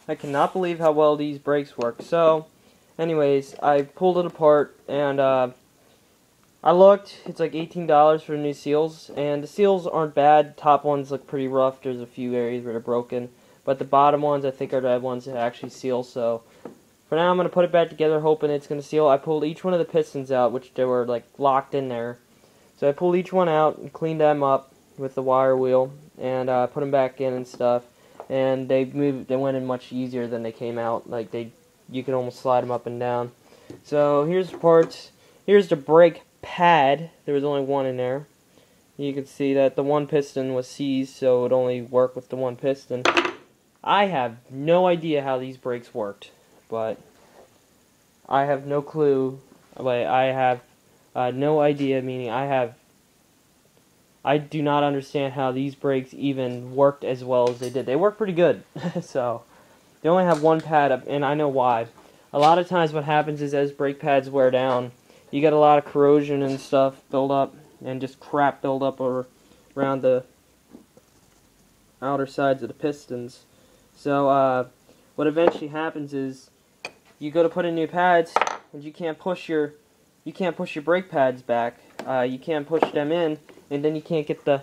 I cannot believe how well these brakes work. So, anyways, I pulled it apart, and I looked. It's like $18 for the new seals, and the seals aren't bad. Top ones look pretty rough. There's a few areas where they're broken, but the bottom ones I think are the ones that actually seal. So, for now, I'm going to put it back together, hoping it's going to seal. I pulled each one of the pistons out, which they were like locked in there. So I pulled each one out and cleaned them up with the wire wheel, and put them back in and stuff. And they went in much easier than they came out. Like you could almost slide them up and down. So here's the parts. Here's the brake pad. There was only one in there. You can see that the one piston was seized, so it would only work with the one piston. I have no idea how these brakes worked, but I have no clue. Wait, I have no idea, meaning I do not understand how these brakes even worked as well as they did. They work pretty good. So, they only have one pad up, and I know why. A lot of times what happens is as brake pads wear down, you get a lot of corrosion and stuff build up, and just crap build up around the outer sides of the pistons. So, what eventually happens is you go to put in new pads, and you can't push your brake pads back. You can't push them in, and then you can't get the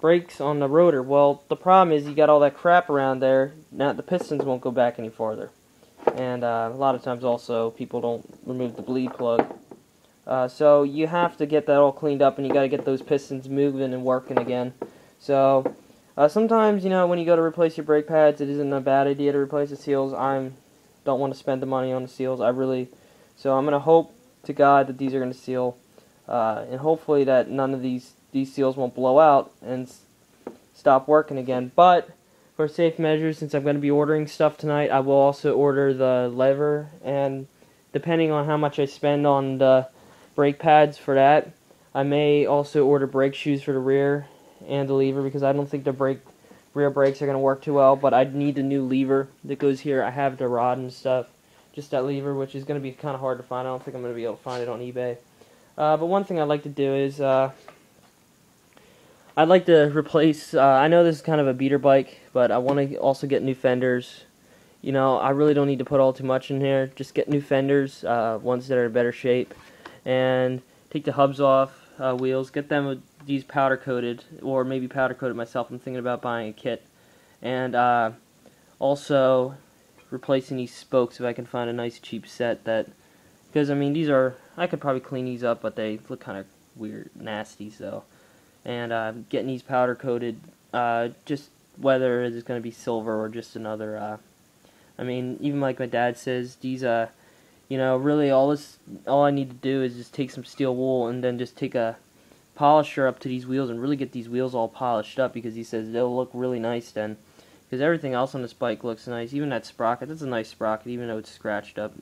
brakes on the rotor. Well, the problem is you got all that crap around there. Now the pistons won't go back any farther. And a lot of times also people don't remove the bleed plug. So you have to get that all cleaned up, and you got to get those pistons moving and working again. So sometimes, you know, when you go to replace your brake pads, it isn't a bad idea to replace the seals. I don't want to spend the money on the seals. So I'm going to hope to God that these are going to seal, and hopefully that none of these seals won't blow out and stop working again. But for safe measures, since I'm going to be ordering stuff tonight, I will also order the lever, and depending on how much I spend on the brake pads for that, I may also order brake shoes for the rear and the lever, because I don't think the rear brakes are going to work too well, but I need the new lever that goes here. I have the rod and stuff, just that lever, which is going to be kind of hard to find. I don't think I'm going to be able to find it on eBay. But one thing I'd like to do is I'd like to replace, I know this is kind of a beater bike, but I want to also get new fenders. You know, I really don't need to put all too much in here. Just get new fenders, ones that are in better shape, and take the hubs off, wheels, get them with these powder coated, or maybe powder coated myself. I'm thinking about buying a kit. And also replacing these spokes if I can find a nice cheap set that, because I mean these are, I could probably clean these up, but they look kind of weird, nasty, so. And getting these powder coated, just whether it's going to be silver or just another, I mean, even like my dad says, these, you know, really all I need to do is just take some steel wool and then just take a polisher up to these wheels and really get these wheels all polished up, because he says they'll look really nice then. Because everything else on this bike looks nice, even that sprocket. That's a nice sprocket, even though it's scratched up.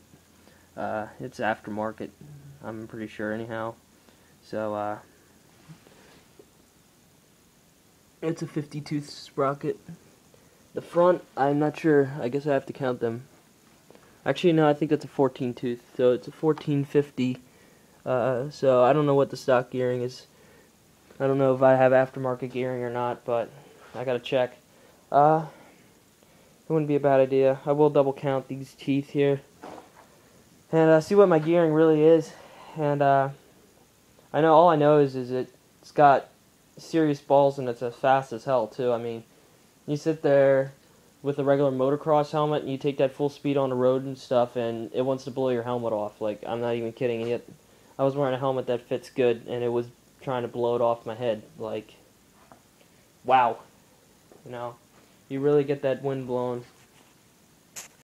It's aftermarket, I'm pretty sure anyhow. So, it's a 50-tooth sprocket. The front, I'm not sure. I guess I have to count them. Actually, no, I think that's a 14-tooth. So it's a 1450. So I don't know what the stock gearing is. I don't know if I have aftermarket gearing or not, but I gotta check. It wouldn't be a bad idea. I will double count these teeth here and see what my gearing really is. And I know all I know is it's got serious balls, and it's as fast as hell too. I mean, you sit there with a regular motocross helmet and you take that full speed on the road and stuff, and it wants to blow your helmet off. Like, I'm not even kidding. And yet I was wearing a helmet that fits good, and it was trying to blow it off my head. Like, wow. You know, you really get that wind blowing.